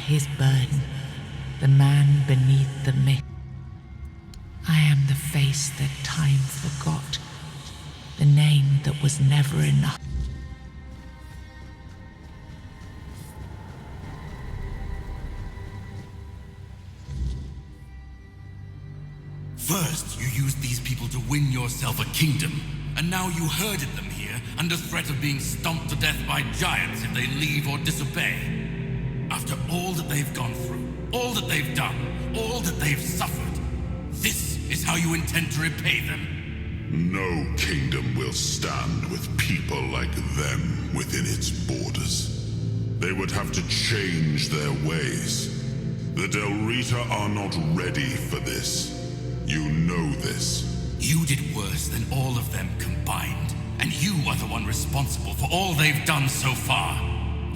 his burden, the man beneath the myth. I am the face that time forgot, the name that was never enough. First, you used these people to win yourself a kingdom, and now you herded them here under threat of being stomped to death by giants if they leave or disobey. After all that they've gone through, all that they've done, all that they've suffered, this is how you intend to repay them. No kingdom will stand with people like them within its borders. They would have to change their ways. The Del Rita are not ready for this. You know this. You did worse than all of them combined, and you are the one responsible for all they've done so far.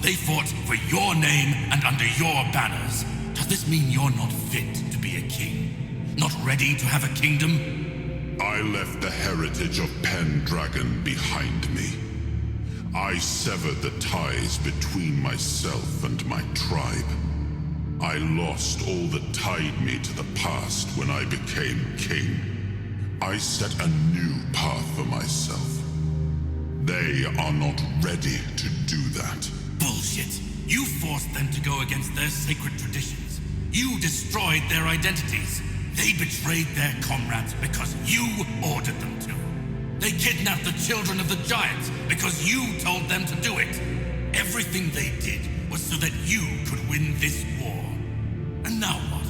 They fought for your name and under your banners. Does this mean you're not fit to be a king? Not ready to have a kingdom? I left the heritage of Pendragon behind me. I severed the ties between myself and my tribe. I lost all that tied me to the past when I became king. I set a new path for myself. They are not ready to do that. Bullshit! You forced them to go against their sacred traditions. You destroyed their identities. They betrayed their comrades because you ordered them to. They kidnapped the children of the giants because you told them to do it. Everything they did was so that you could win this war. And now what?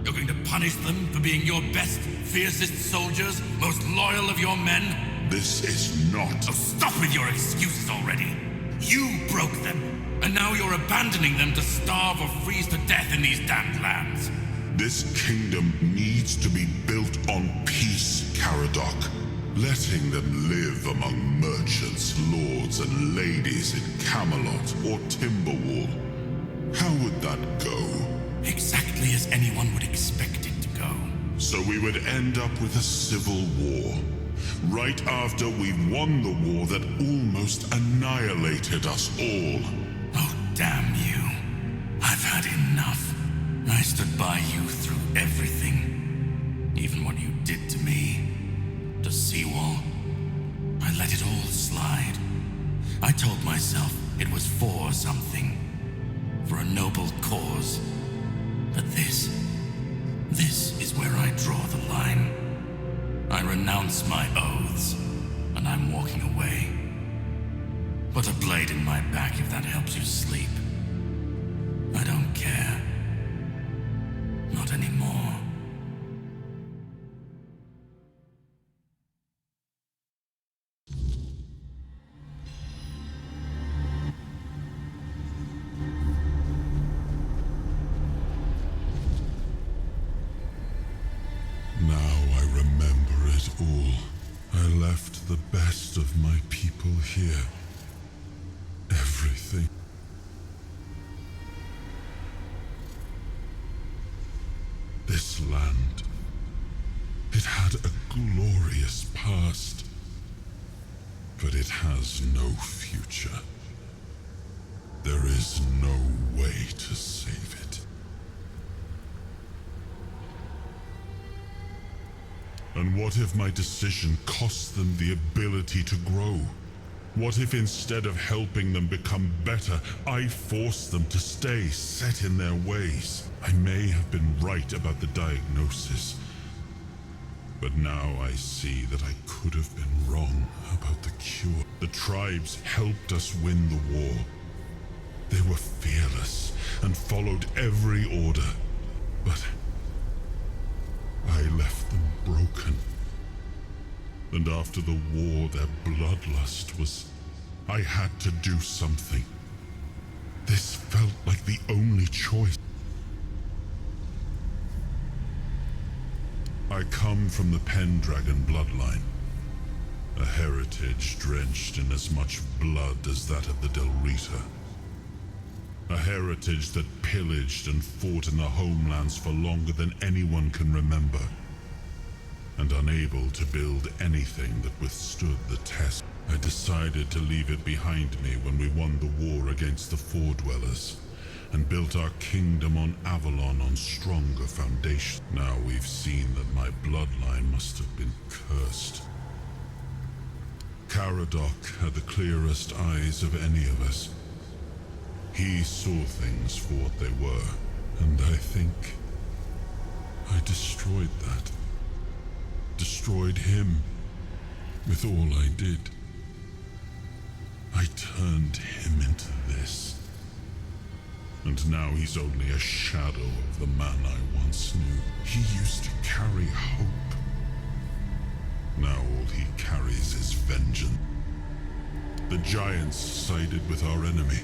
You're going to punish them for being your best, fiercest soldiers, most loyal of your men? This is not... So stop with your excuses already. You broke them, and now you're abandoning them to starve or freeze to death in these damned lands. This kingdom needs to be built on peace, Caradoc. Letting them live among merchants, lords, and ladies in Camelot or Timberwall. How would that go? Exactly as anyone would expect it to go. So we would end up with a civil war. Right after we won the war that almost annihilated us all. Oh, damn you. I've had enough. I stood by you through everything. Even what you did to me. To Seawall. I let it all slide. I told myself it was for something. For a noble cause. But this is where I draw the line. I renounce my oaths, and I'm walking away. Put a blade in my back if that helps you sleep. I don't care. Not anymore. I left the best of my people here. Everything. This land. It had a glorious past. But it has no future. There is no way to save it. And what if my decision cost them the ability to grow? What if instead of helping them become better, I forced them to stay set in their ways? I may have been right about the diagnosis. But now I see that I could have been wrong about the cure. The tribes helped us win the war. They were fearless and followed every order. But I left them broken. And after the war, their bloodlust was... I had to do something. This felt like the only choice. I come from the Pendragon bloodline. A heritage drenched in as much blood as that of the Del Rita. A heritage that pillaged and fought in the homelands for longer than anyone can remember. And unable to build anything that withstood the test. I decided to leave it behind me when we won the war against the Four Dwellers. and built our kingdom on Avalon on stronger foundation. Now we've seen that my bloodline must have been cursed. Caradoc had the clearest eyes of any of us. He saw things for what they were, and I think I destroyed that. Destroyed him with all I did. I turned him into this. And now he's only a shadow of the man I once knew. He used to carry hope. Now all he carries is vengeance. The giants sided with our enemy.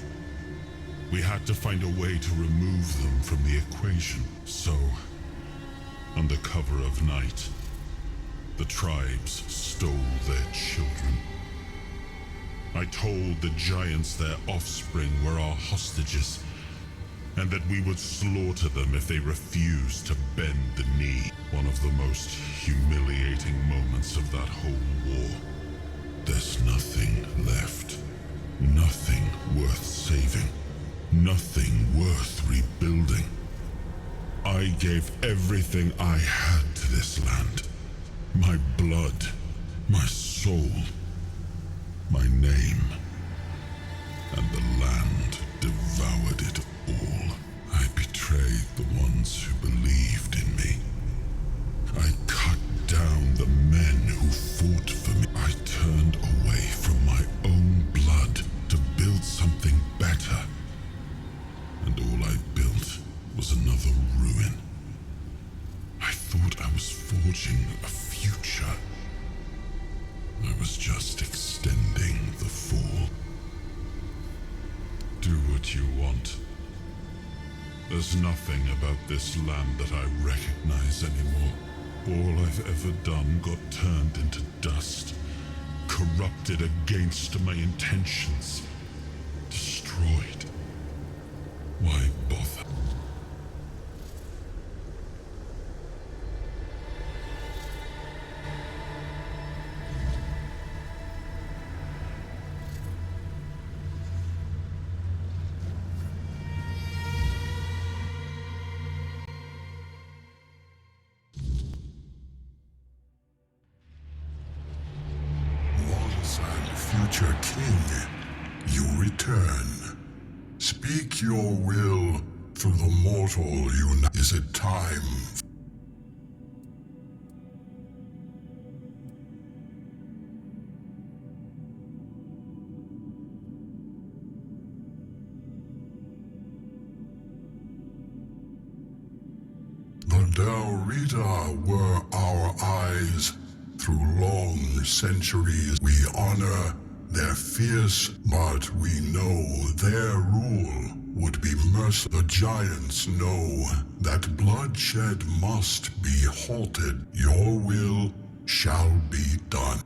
We had to find a way to remove them from the equation. So, under cover of night, the tribes stole their children. I told the giants their offspring were our hostages, and that we would slaughter them if they refused to bend the knee. One of the most humiliating moments of that whole war. There's nothing left. Nothing worth saving. Nothing worth rebuilding. I gave everything I had to this land. My blood, my soul, my name, and the land devoured it all. I betrayed the ones who believed in me. I cut down the men who fought for me. I turned away from my own blood to build something better. And all I built was another ruin. I thought I was forging a future. I was just extending the fall. Do what you want. There's nothing about this land that I recognize anymore. All I've ever done got turned into dust, corrupted against my intentions, destroyed. Why bother? Future King, you return. Speak your will through the mortal Is it time? The Del Rita were our eyes. Through long centuries, we honor their fierce, but we know their rule would be merciless. The giants know that bloodshed must be halted. Your will shall be done.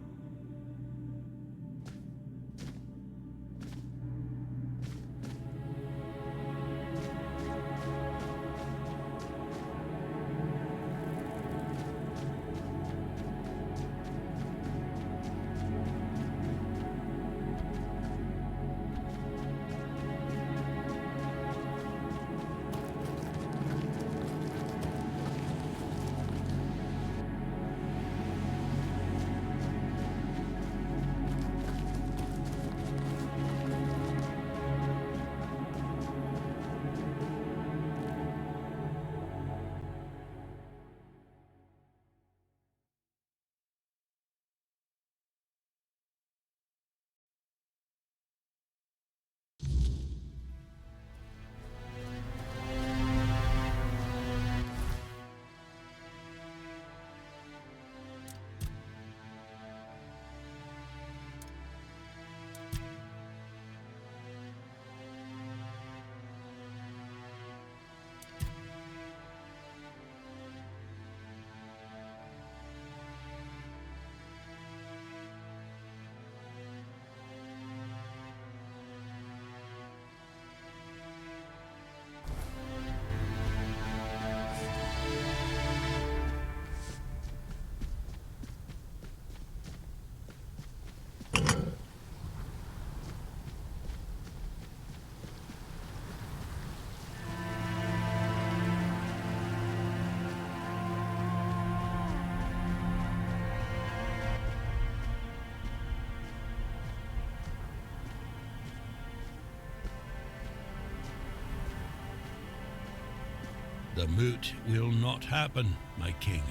The moot will not happen, my king.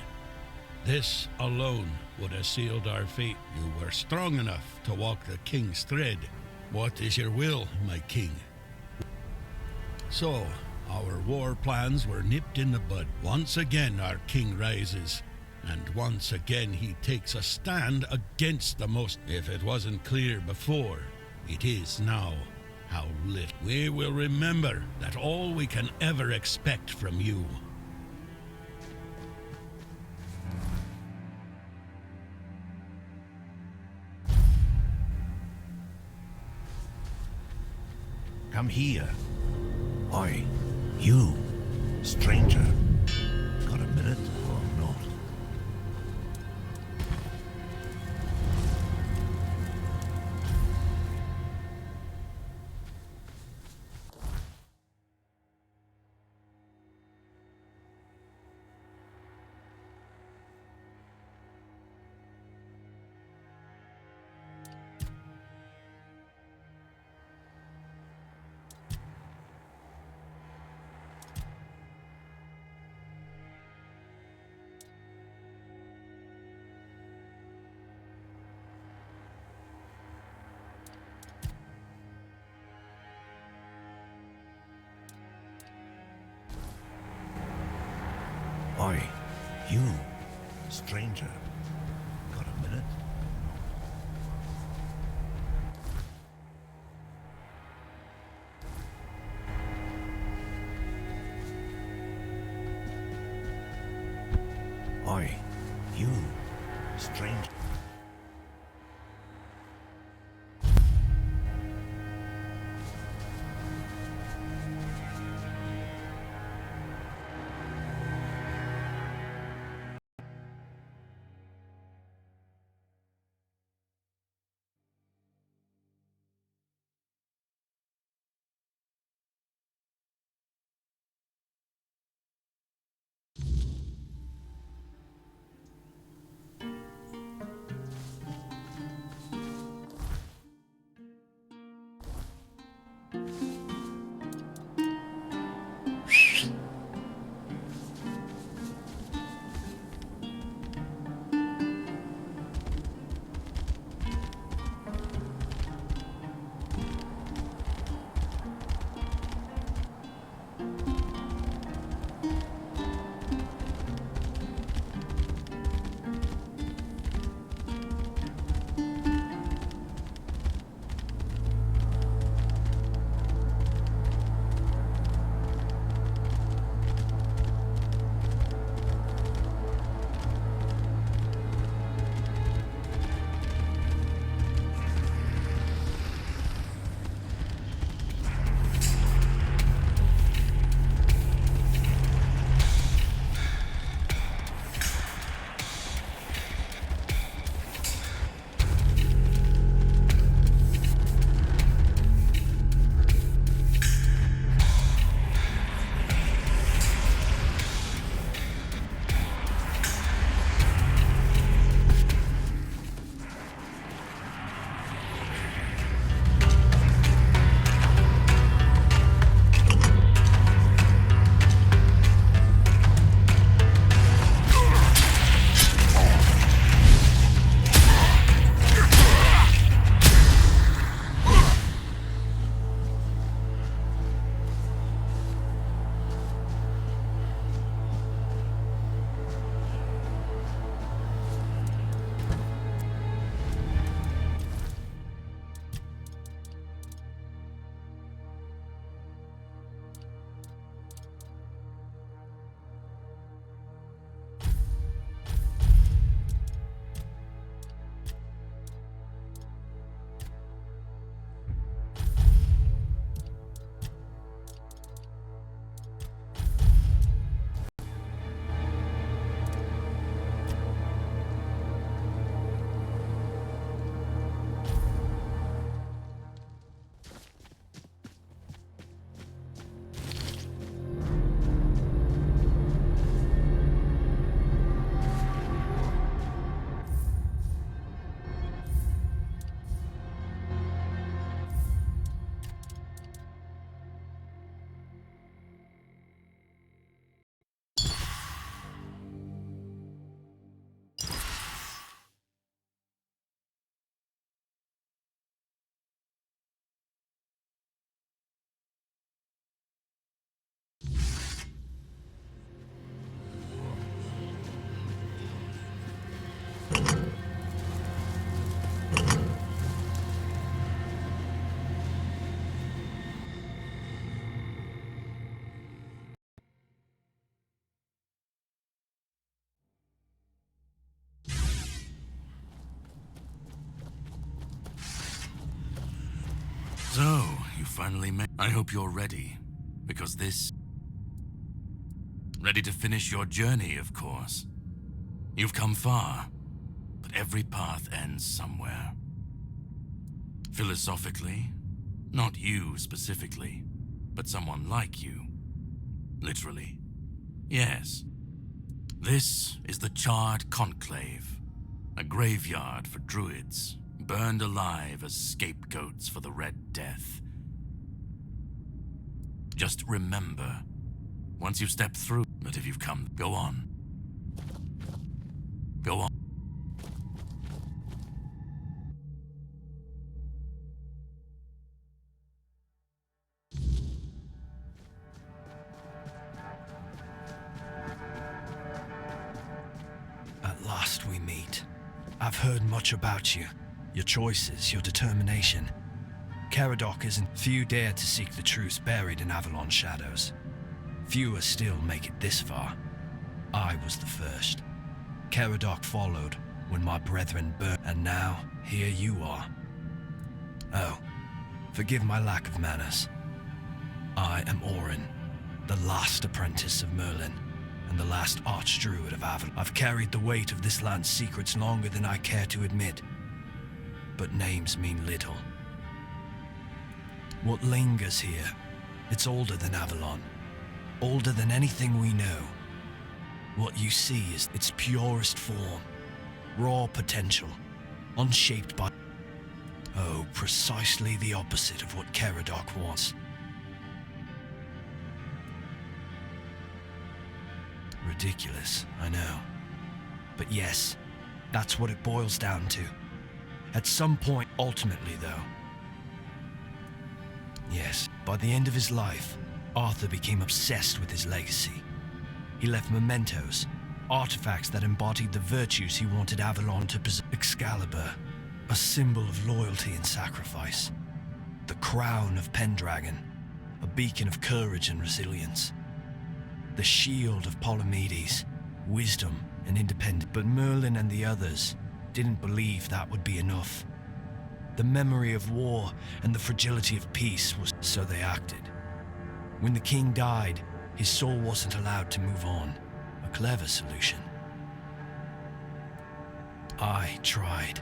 This alone would have sealed our fate. You were strong enough to walk the king's thread. What is your will, my king? So, our war plans were nipped in the bud. Once again our king rises, and once again he takes a stand against the most. If it wasn't clear before, it is now. How little. We will remember that all we can ever expect from you. Come here. Oi, you, stranger. Got a minute or not? Oi, you, stranger. Got a minute? Oi, you, stranger. So, you finally made... I hope you're ready, because this... Ready to finish your journey, of course. You've come far, but every path ends somewhere. Philosophically, not you specifically, but someone like you. Literally. Yes. This is the Charred Conclave, a graveyard for druids, burned alive as scapegoats for the Red Death. Just remember, once you step through, that if you've come, go on. Go on. At last we meet. I've heard much about you. Your choices, your determination. Caradoc isn't. Few dare to seek the truths buried in Avalon shadows. Fewer still make it this far. I was the first. Caradoc followed when my brethren burned, and now here you are. Oh, forgive my lack of manners. I am Orin, the last apprentice of Merlin, and the last archdruid of Avalon. I've carried the weight of this land's secrets longer than I care to admit. But names mean little. What lingers here, it's older than Avalon. Older than anything we know. What you see is its purest form. Raw potential. Unshaped by... Oh, precisely the opposite of what Caradoc wants. Ridiculous, I know. But yes, that's what it boils down to. At some point, ultimately though. Yes, by the end of his life, Arthur became obsessed with his legacy. He left mementos, artifacts that embodied the virtues he wanted Avalon to possess. Excalibur, a symbol of loyalty and sacrifice. The crown of Pendragon, a beacon of courage and resilience. The shield of Palamedes, wisdom and independence. But Merlin and the others didn't believe that would be enough. The memory of war and the fragility of peace was... So they acted. When the king died, his soul wasn't allowed to move on. A clever solution. I tried.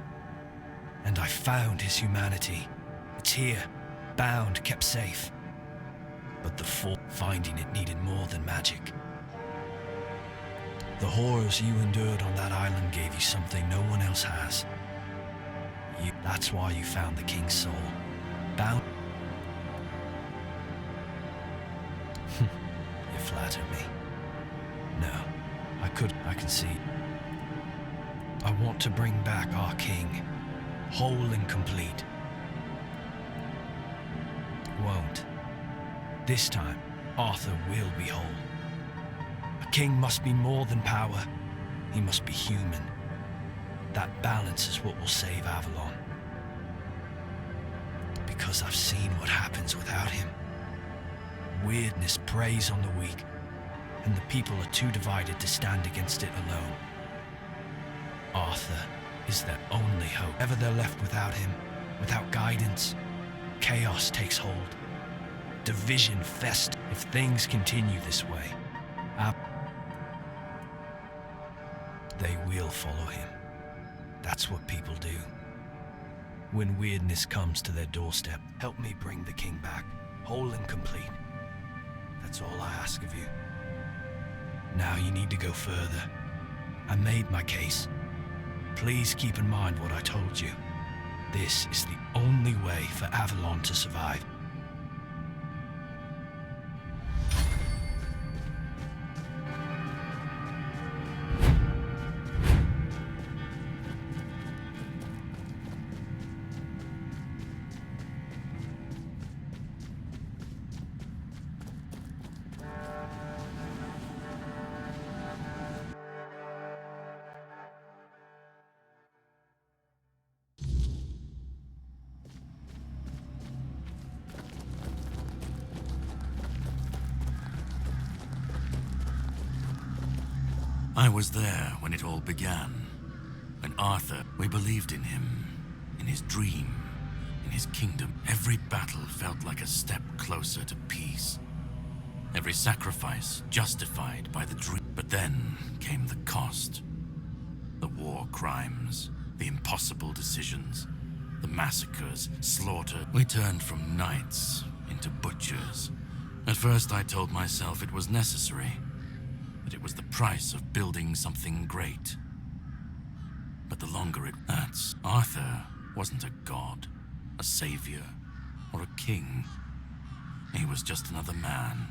And I found his humanity. It's here, bound, kept safe. But finding it needed more than magic. The horrors you endured on that island gave you something no one else has. That's why you found the king's soul. Bound. You flatter me. No, I can see. I want to bring back our king, whole and complete. Won't. This time, Arthur will be whole. A king must be more than power. He must be human. That balance is what will save Avalon. Because I've seen what happens without him. Weirdness preys on the weak, and the people are too divided to stand against it alone. Arthur is their only hope. Ever they're left without him, without guidance, chaos takes hold. Division festers. If things continue this way, they will follow him. That's what people do. When weirdness comes to their doorstep, help me bring the king back, whole and complete. That's all I ask of you. Now you need to go further. I made my case. Please keep in mind what I told you. This is the only way for Avalon to survive. I was there when it all began. When Arthur, we believed in him, in his dream, In his kingdom, every battle felt like a step closer to peace. Every sacrifice justified by the dream. But then came the cost. The war crimes, the impossible decisions, the massacres, slaughter. We turned from knights into butchers. At first I told myself it was necessary, that it was the price of building something great. But the longer that's Arthur wasn't a god, a savior, or a king. He was just another man,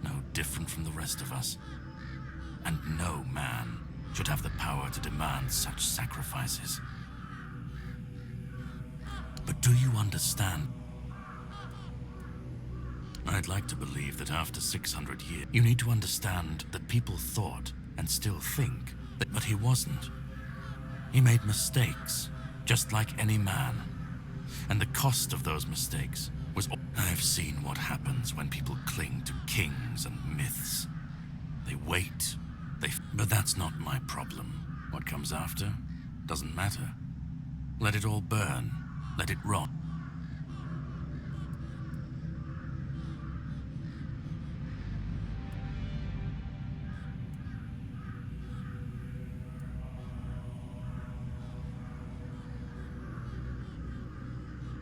no different from the rest of us. And no man should have the power to demand such sacrifices. But do you understand? I'd like to believe that after 600 years, you need to understand that people thought and still think that, but he wasn't. He made mistakes, just like any man. And the cost of those mistakes was... I've seen what happens when people cling to kings and myths. They wait, but that's not my problem. What comes after doesn't matter. Let it all burn. Let it rot.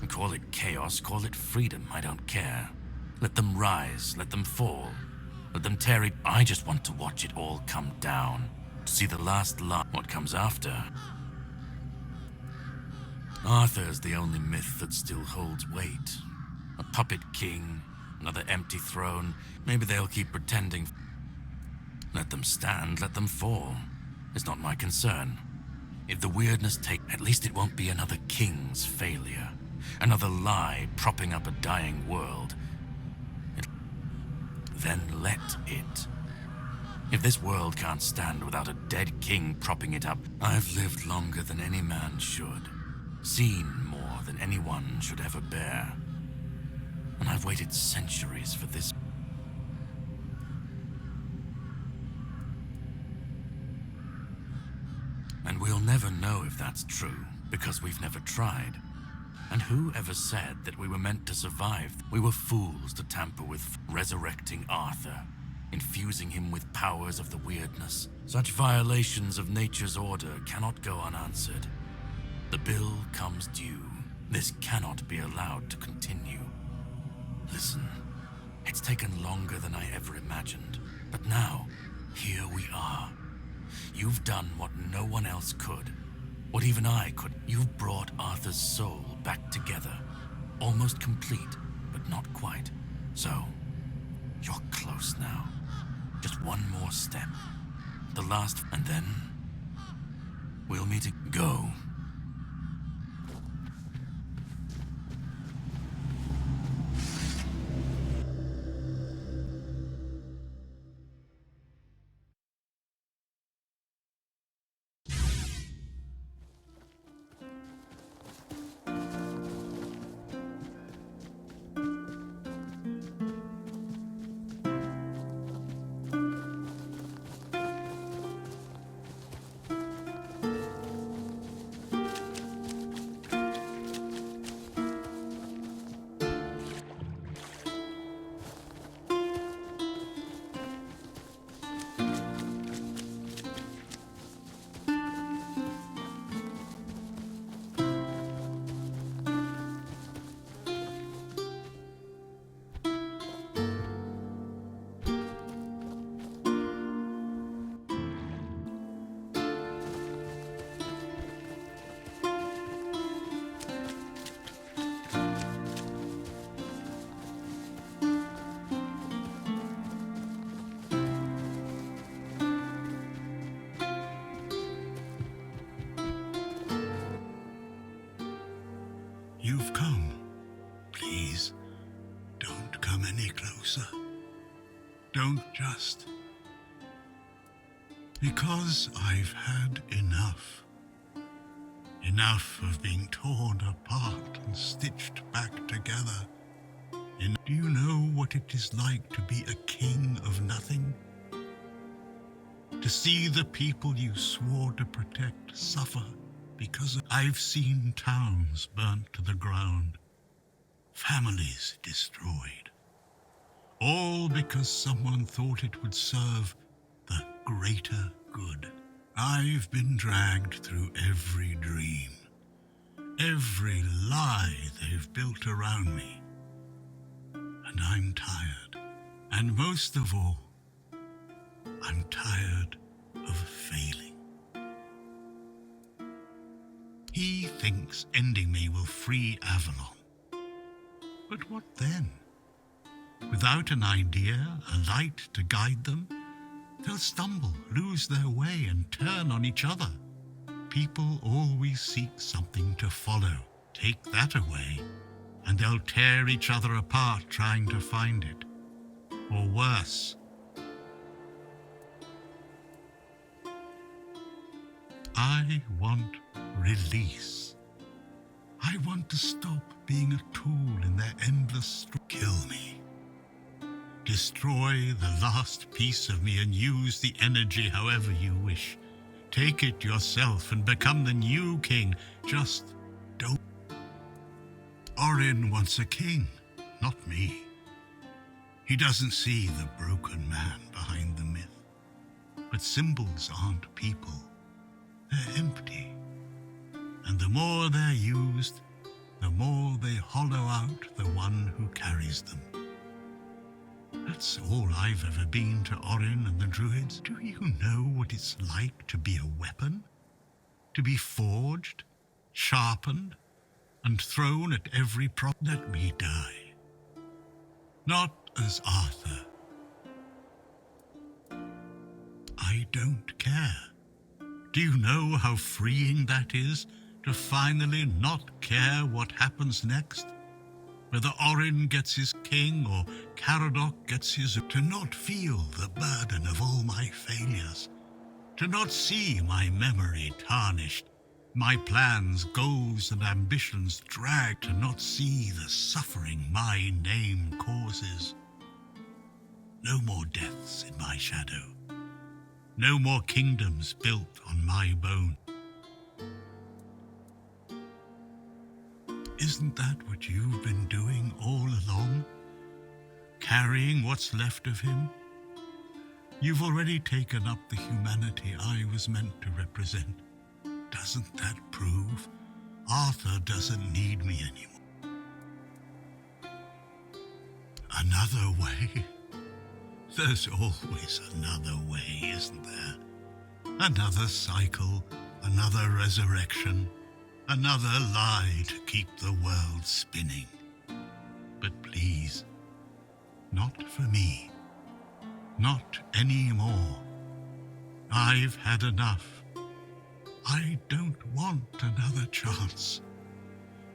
Call it chaos, call it freedom, I don't care. Let them rise, let them fall. Let them tear it. I just want to watch it all come down. To see the last line. What comes after? Arthur's the only myth that still holds weight. A puppet king, another empty throne. Maybe they'll keep pretending. Let them stand, let them fall. It's not my concern. If the weirdness at least it won't be another king's failure. Another lie propping up a dying world. Then let it. If this world can't stand without a dead king propping it up, I've lived longer than any man should. Seen more than anyone should ever bear. And I've waited centuries for this. And we'll never know if that's true, because we've never tried. And who ever said that we were meant to survive? We were fools to tamper with resurrecting Arthur, infusing him with powers of the weirdness. Such violations of nature's order cannot go unanswered. The bill comes due. This cannot be allowed to continue. Listen, it's taken longer than I ever imagined. But now, here we are. You've done what no one else could. What even I could. You've brought Arthur's soul back together. Almost complete, but not quite. So, you're close now. Just one more step. The last, and then we'll meet again. Go. You've come. Please, don't come any closer. Don't just. Because I've had enough. Enough of being torn apart and stitched back together. Do you know what it is like to be a king of nothing? To see the people you swore to protect suffer because I've seen towns burnt to the ground, families destroyed, all because someone thought it would serve the greater good. I've been dragged through every dream, every lie they've built around me, and I'm tired. And most of all, I'm tired of failing. He thinks ending me will free Avalon. But what then? Without an idea, a light to guide them, they'll stumble, lose their way, and turn on each other. People always seek something to follow. Take that away, and they'll tear each other apart trying to find it. Or worse. I want release. I want to stop being a tool in their endless kill me. Destroy the last piece of me and use the energy however you wish. Take it yourself and become the new king. Just don't. Orin wants a king, not me. He doesn't see the broken man behind the myth. But symbols aren't people. They're empty. And the more they're used, the more they hollow out the one who carries them. That's all I've ever been to Orin and the Druids. Do you know what it's like to be a weapon? To be forged, sharpened, and thrown at every prop? Let me die. Not as Arthur. I don't care. Do you know how freeing that is, to finally not care what happens next? Whether Orin gets his king or Caradoc gets his... To not feel the burden of all my failures. To not see my memory tarnished, my plans, goals, and ambitions dragged. To not see the suffering my name causes. No more deaths in my shadow. No more kingdoms built on my bone. Isn't that what you've been doing all along? Carrying what's left of him? You've already taken up the humanity I was meant to represent. Doesn't that prove Arthur doesn't need me anymore? Another way? There's always another way, isn't there? Another cycle, another resurrection, another lie to keep the world spinning. But please, not for me. Not anymore. I've had enough. I don't want another chance.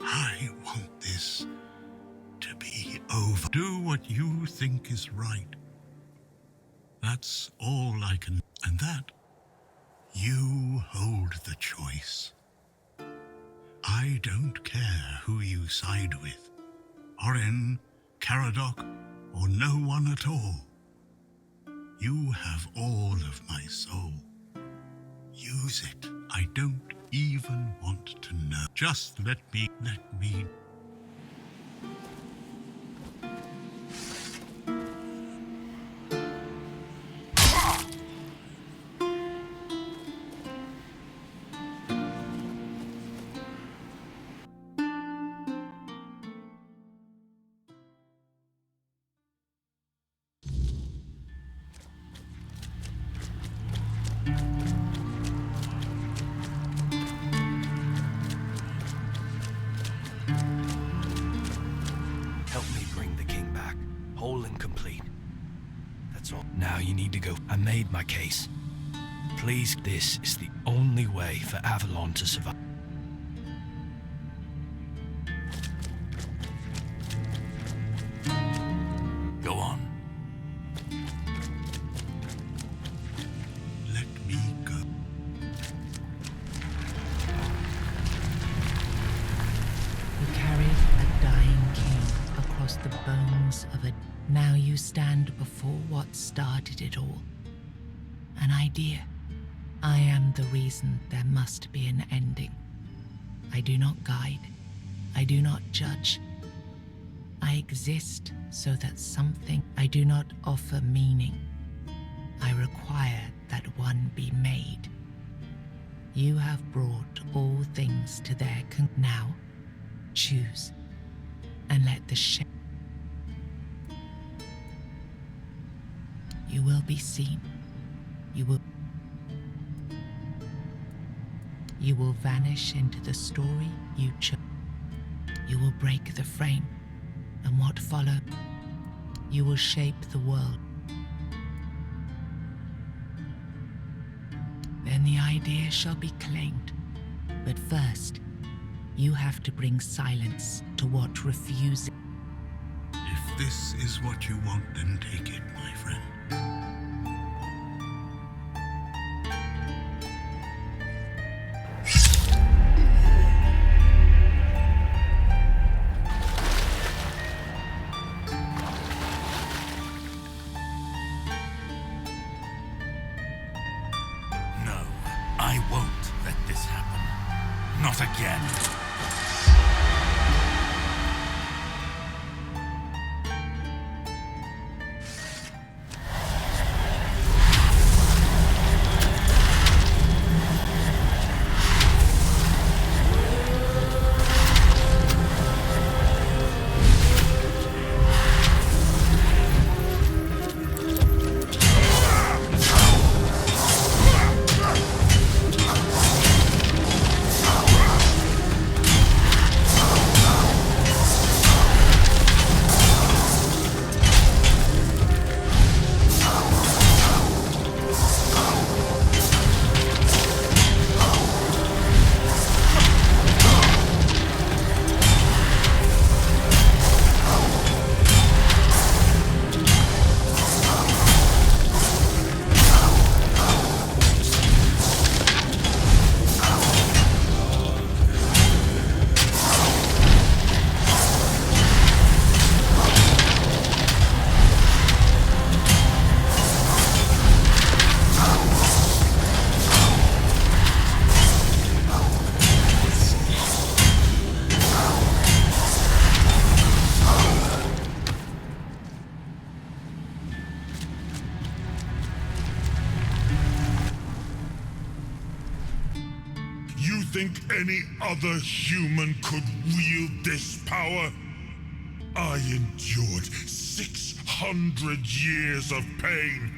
I want this to be over. Do what you think is right. That's all I can... And that, you hold the choice. I don't care who you side with. Orin, Caradoc, or no one at all. You have all of my soul. Use it. I don't even want to know. Just let me... Help me bring the king back, whole and complete. That's all. Now you need to go. I made my case. Please, this is the only way for Avalon to survive. Go on. Let me go. You carried a dying king across the bones of a... Now you stand before what started it all. An idea. I am the reason there must be an ending. I do not guide. I do not judge. I exist so that something. I do not offer meaning. I require that one be made. You have brought all things to their now. Choose and let the You will be seen. You will vanish into the story you chose. You will break the frame, and what follows, you will shape the world. Then the idea shall be claimed. But first, you have to bring silence to what refuses. If this is what you want, then take it, my friend. No, I won't let this happen. Not again. Think any other human could wield this power? I endured 600 years of pain,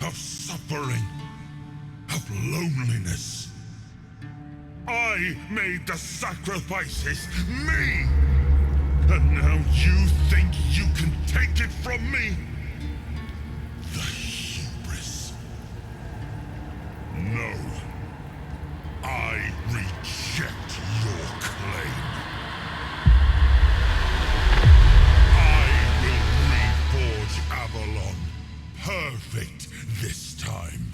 of suffering, of loneliness. I made the sacrifices, me! And now you think you can take it from me? The hubris. No. I reject your claim. I will reforge Avalon. Perfect this time.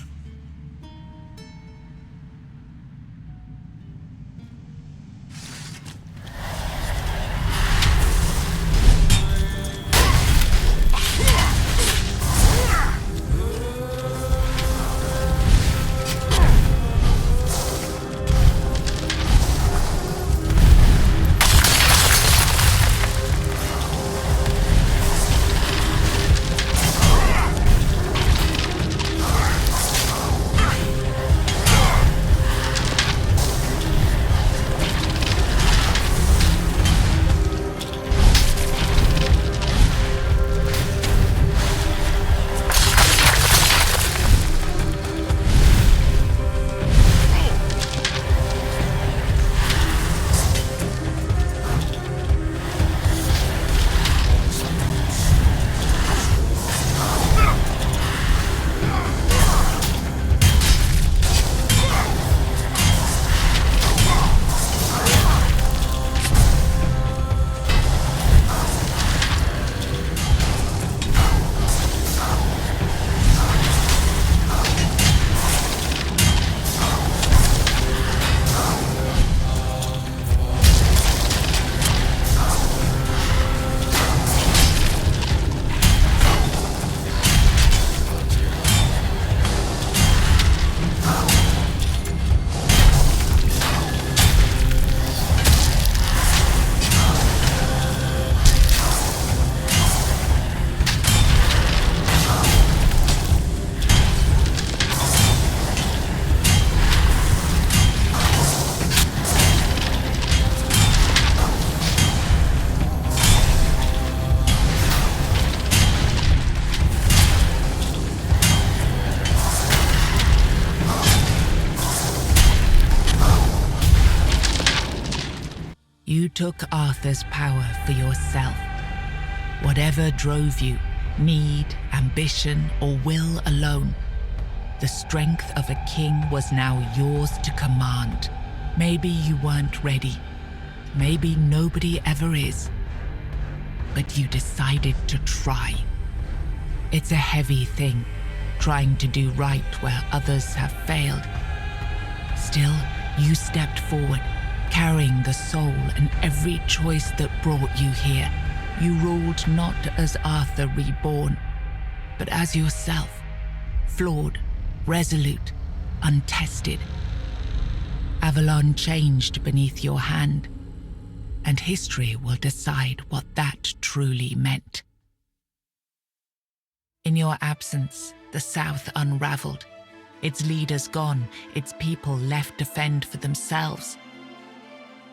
You took Arthur's power for yourself. Whatever drove you, need, ambition, or will alone, the strength of a king was now yours to command. Maybe you weren't ready. Maybe nobody ever is. But you decided to try. It's a heavy thing, trying to do right where others have failed. Still, you stepped forward, carrying the soul and every choice that brought you here. You ruled not as Arthur reborn, but as yourself, flawed, resolute, untested. Avalon changed beneath your hand, and history will decide what that truly meant. In your absence, the South unraveled, its leaders gone, its people left to fend for themselves.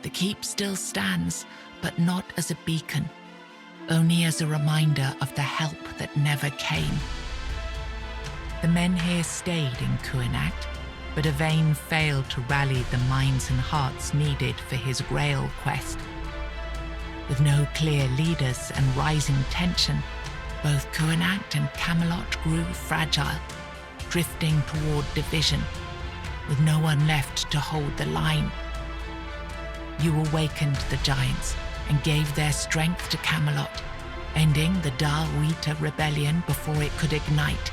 The keep still stands, but not as a beacon, only as a reminder of the help that never came. The men here stayed in Kuanacht, but Yvain failed to rally the minds and hearts needed for his Grail quest. With no clear leaders and rising tension, both Kuanacht and Camelot grew fragile, drifting toward division, with no one left to hold the line. You awakened the giants and gave their strength to Camelot, ending the Dar Rita rebellion before it could ignite.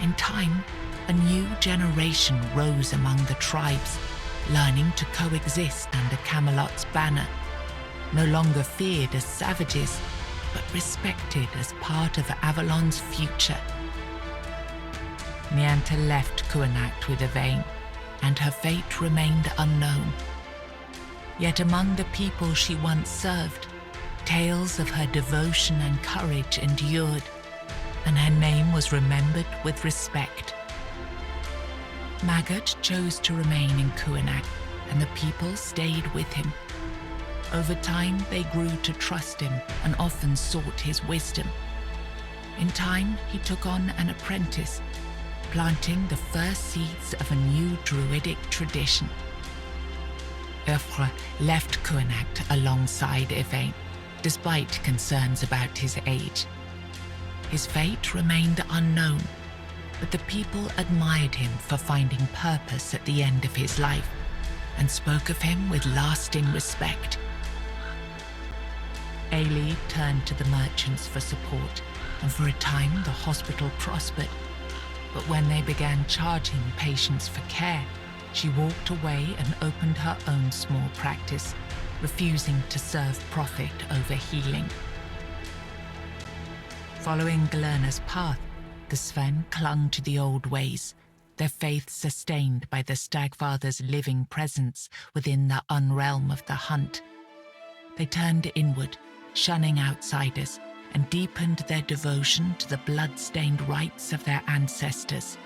In time, a new generation rose among the tribes, learning to coexist under Camelot's banner, no longer feared as savages, but respected as part of Avalon's future. Nianta left Kuanacht with Yvain, and her fate remained unknown. Yet among the people she once served, tales of her devotion and courage endured, and her name was remembered with respect. Maggot chose to remain in Kuanacht, and the people stayed with him. Over time, they grew to trust him and often sought his wisdom. In time, he took on an apprentice, planting the first seeds of a new druidic tradition. Ulfre left Kuanacht alongside Yvain, despite concerns about his age. His fate remained unknown, but the people admired him for finding purpose at the end of his life and spoke of him with lasting respect. Ailey turned to the merchants for support, and for a time the hospital prospered. But when they began charging patients for care, she walked away and opened her own small practice, refusing to serve profit over healing. Following Galerna's path, the Sven clung to the old ways, their faith sustained by the Stagfather's living presence within the unrealm of the hunt. They turned inward, shunning outsiders, and deepened their devotion to the blood-stained rites of their ancestors.